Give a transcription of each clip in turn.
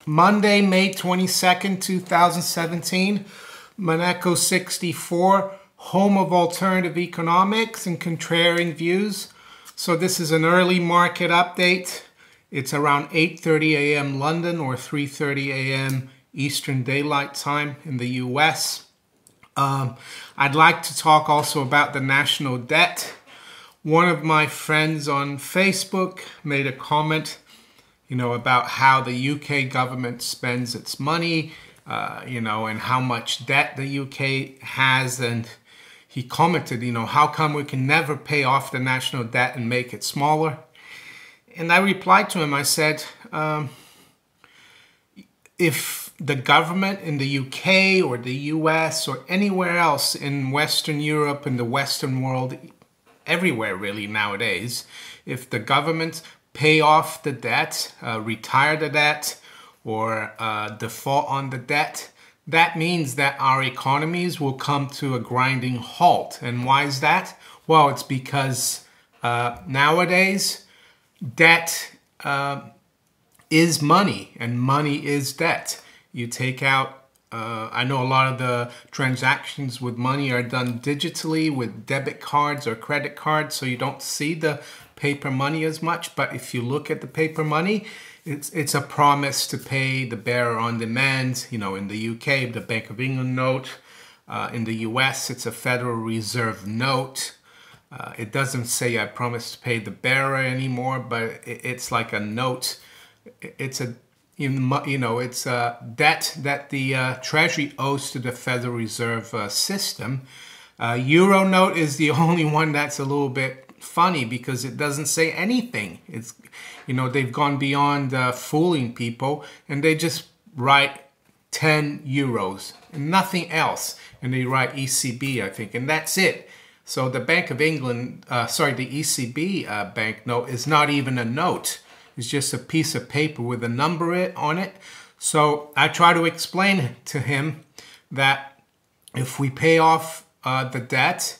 Monday, May 22nd, 2017, Monaco 64, home of alternative economics and contrarian views. So this is an early market update. It's around 8:30 a.m. London or 3:30 a.m. Eastern Daylight Time in the US. I'd like to talk also about the national debt. One of my friends on Facebook made a comment, about how the UK government spends its money, and how much debt the UK has. And he commented, how come we can never pay off the national debt and make it smaller? And I replied to him, I said, if the government in the UK or the US or anywhere else in Western Europe and the Western world, everywhere really nowadays, if the government pay off the debt, retire the debt, or default on the debt, that means that our economies will come to a grinding halt. And why is that? Well, it's because nowadays debt is money, and money is debt. You take out, I know a lot of the transactions with money are done digitally with debit cards or credit cards, so you don't see the paper money as much. But if you look at the paper money, it's a promise to pay the bearer on demand. In the UK, the Bank of England note. In the US, it's a Federal Reserve note. It doesn't say I promise to pay the bearer anymore, but it's like a note. It's a it's a debt that the Treasury owes to the Federal Reserve system. Euro note is the only one that's a little bit funny because it doesn't say anything. It's, they've gone beyond fooling people, and they just write 10 euros and nothing else. And they write ECB, I think, and that's it. So the Bank of England, the ECB banknote is not even a note. It's just a piece of paper with a number on it. So I try to explain to him that if we pay off the debt,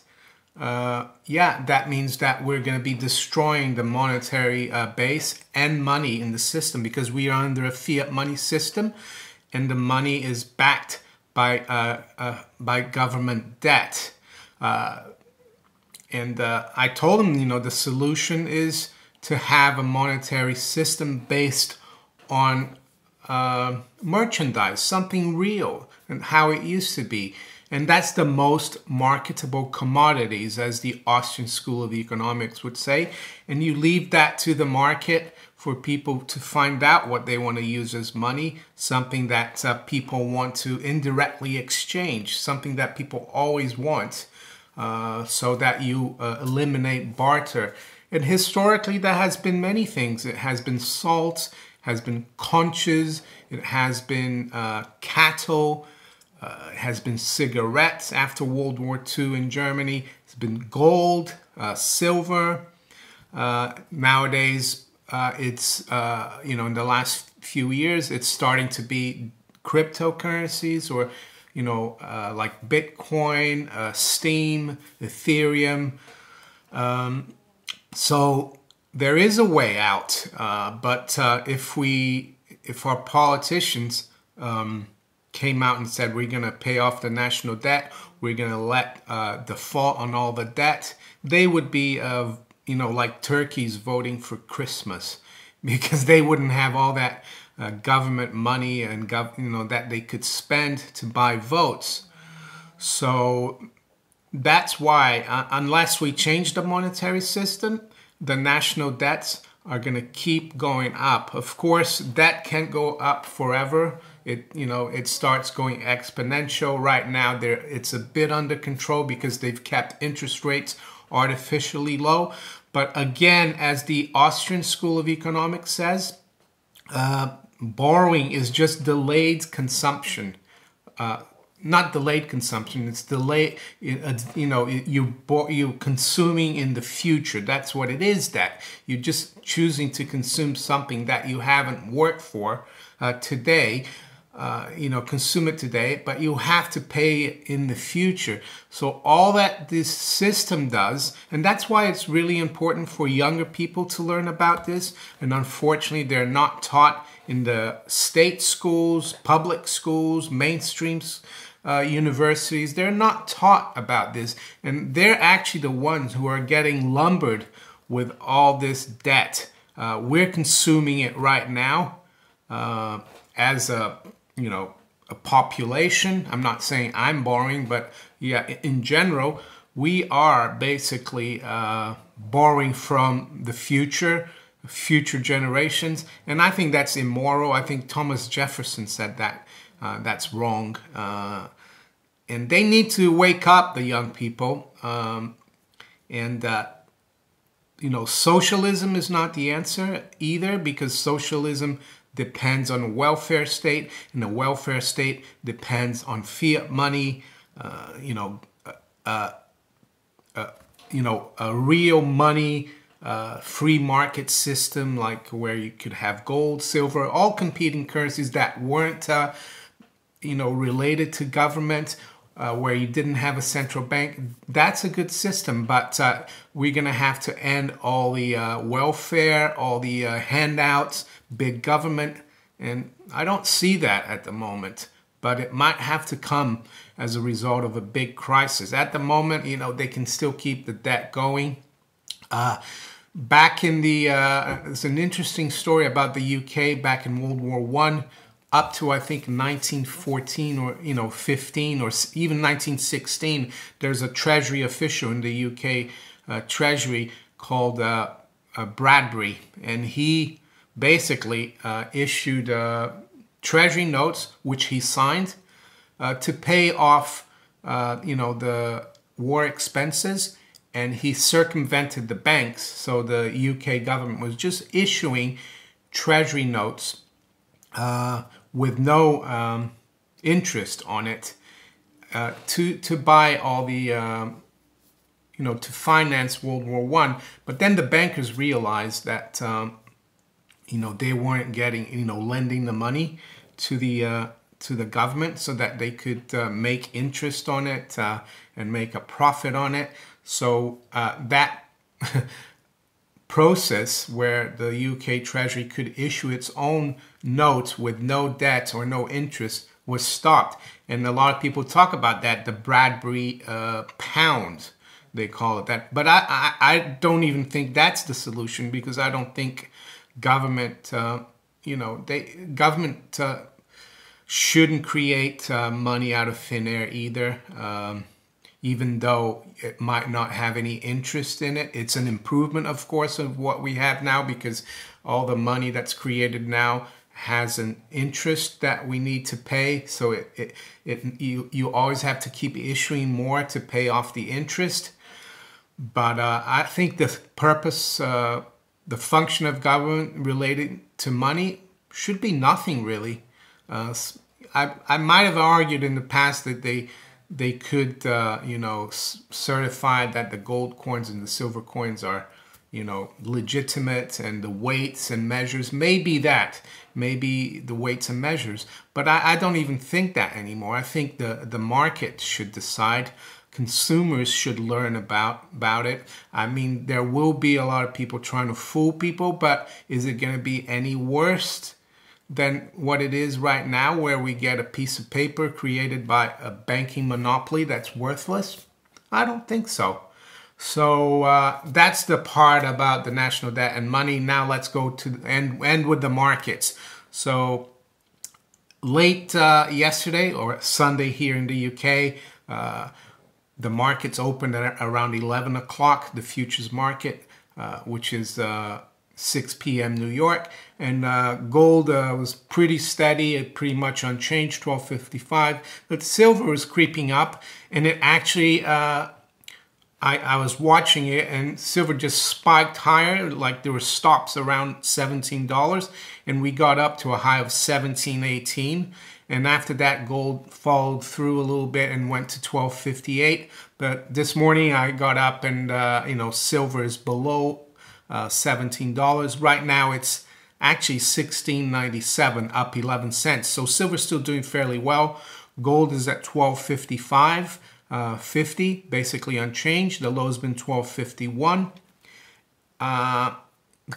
that means that we're going to be destroying the monetary base and money in the system, because we are under a fiat money system, and the money is backed by government debt. And I told him, the solution is to have a monetary system based on merchandise, something real, and how it used to be. And that's the most marketable commodities, as the Austrian School of Economics would say. And you leave that to the market for people to find out what they want to use as money, something that people want to indirectly exchange, something that people always want, so that you eliminate barter. And historically, there has been many things. It has been salt, has been conches, it has been cattle, it has been cigarettes after World War II in Germany. It's been gold, silver. Nowadays, it's, in the last few years, it's starting to be cryptocurrencies, or, like Bitcoin, Steam, Ethereum. So there is a way out, but if our politicians came out and said we're going to pay off the national debt, we're going to let default on all the debt, they would be like turkeys voting for Christmas, because they wouldn't have all that government money and that they could spend to buy votes. So that's why, unless we change the monetary system, the national debts are going to keep going up. Of course, debt can't go up forever. It starts going exponential. Right now, it's a bit under control because they've kept interest rates artificially low. But again, as the Austrian School of Economics says, borrowing is just delayed consumption. Not delayed consumption, it's delayed, you're consuming in the future. That's what it is, that you're just choosing to consume something that you haven't worked for today, consume it today, but you have to pay it in the future. So all that this system does, and that's why it's really important for younger people to learn about this, and unfortunately they're not taught in the state schools, public schools, mainstream universities. They're not taught about this, and they're actually the ones who are getting lumbered with all this debt. We're consuming it right now as a, you know, a population. I'm not saying I'm borrowing, but yeah, in general, we are basically borrowing from the future generations, and I think that's immoral. I think Thomas Jefferson said that that's wrong, and they need to wake up, the young people. And you know, socialism is not the answer either, because socialism depends on a welfare state, and the welfare state depends on fiat money. A real money, free market system, like where you could have gold, silver, all competing currencies that weren't, related to government, where you didn't have a central bank. That's a good system, but we're going to have to end all the welfare, all the handouts, big government, and I don't see that at the moment. But it might have to come as a result of a big crisis. At the moment, you know, they can still keep the debt going. Back in the, there's an interesting story about the UK back in World War I, up to I think 1914 or 15 or even 1916. There's a Treasury official in the UK Treasury called Bradbury, and he basically issued Treasury notes, which he signed, to pay off, the war expenses, and he circumvented the banks. So the UK government was just issuing Treasury notes with no interest on it to buy all the, to finance World War I. But then the bankers realized that, they weren't getting, lending the money to the government so that they could make interest on it and make a profit on it. So that process where the UK Treasury could issue its own notes with no debt or no interest was stopped. And a lot of people talk about that, the Bradbury pound, they call it that. But I don't even think that's the solution, because I don't think government, government shouldn't create money out of thin air either, even though it might not have any interest in it. It's an improvement, of course, of what we have now, because all the money that's created now has an interest that we need to pay. So you always have to keep issuing more to pay off the interest. But I think the purpose, the function of government related to money should be nothing really. I might have argued in the past that they could, certify that the gold coins and the silver coins are, legitimate, and the weights and measures, maybe the weights and measures. But I don't even think that anymore. I think the market should decide. Consumers should learn about it. I mean, there will be a lot of people trying to fool people, but is it going to be any worse than what it is right now, where we get a piece of paper created by a banking monopoly that's worthless? I don't think so. So that's the part about the national debt and money. Now let's go to end with the markets. So late yesterday, or Sunday here in the UK, the markets opened at around 11 o'clock, the futures market, which is 6 p.m. New York. And gold was pretty steady, pretty much unchanged, 12.55. But silver was creeping up, and it actually, I was watching it, and silver just spiked higher, like there were stops around $17, and we got up to a high of 17.18. And after that, gold followed through a little bit and went to 12.58. But this morning I got up, and silver is below $17. Right now it's actually $16.97, up 11 cents. So silver's still doing fairly well. Gold is at 12.55, 50, basically unchanged. The low's been 12.51.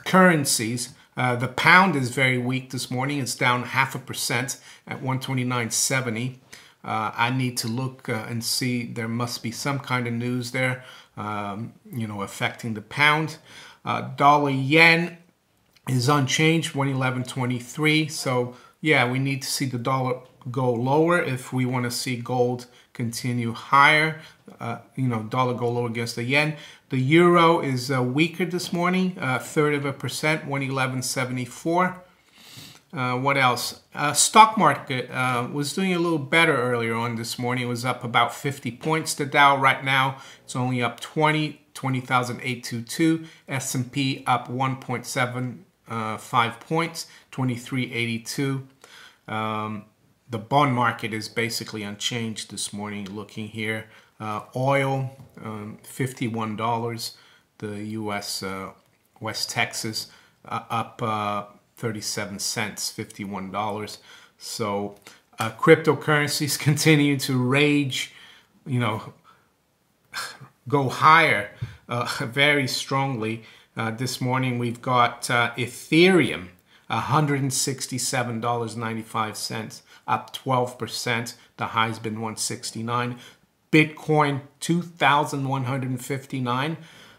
Currencies, The pound is very weak this morning. It's down 0.5% at 129.70. I need to look and see. There must be some kind of news there, affecting the pound. Dollar yen is unchanged, 111.23. So yeah, we need to see the dollar go lower if we want to see gold continue higher. Dollar go lower against the yen. The euro is weaker this morning, 0.33%, 111.74. What else? Stock market was doing a little better earlier on this morning. It was up about 50 points. The Dow right now, it's only up 20,822. S&P up 1.75 points, 2382. The bond market is basically unchanged this morning. Looking here, oil, $51. The U.S. West Texas up 37 cents, $51. So cryptocurrencies continue to rage, go higher very strongly. This morning we've got Ethereum, $167.95, up 12%. The high's been 169. Bitcoin, 2,159,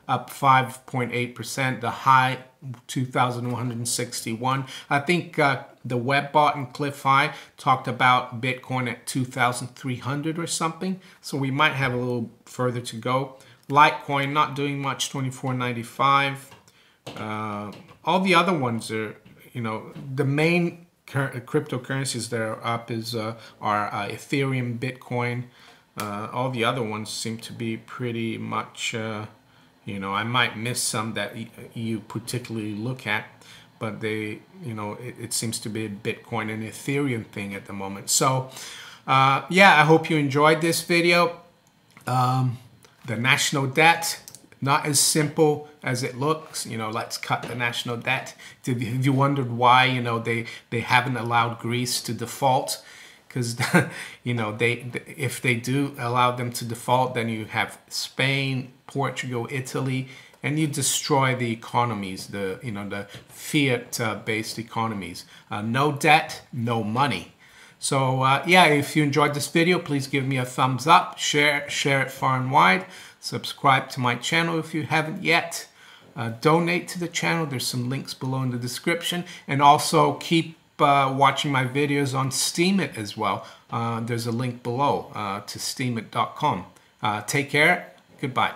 up 5.8%. The high, 2,161. I think the web bot and Cliff High talked about Bitcoin at 2,300 or something. So we might have a little further to go. LITECOIN not doing much, 24.95. All the other ones are, the main cryptocurrencies that are up are Ethereum, Bitcoin. All the other ones seem to be pretty much, I might miss some that you particularly look at, but they, it seems to be a Bitcoin and Ethereum thing at the moment. So, yeah, I hope you enjoyed this video. The national debt, not as simple as it looks. Let's cut the national debt. Have you wondered why, they haven't allowed Greece to default? Because, if they do allow them to default, then you have Spain, Portugal, Italy, and you destroy the economies, the fiat-based economies. No debt, no money. So, yeah, if you enjoyed this video, please give me a thumbs up, share it far and wide, subscribe to my channel if you haven't yet, donate to the channel. There's some links below in the description, and also keep watching my videos on Steemit as well. There's a link below to steemit.com. Take care. Goodbye.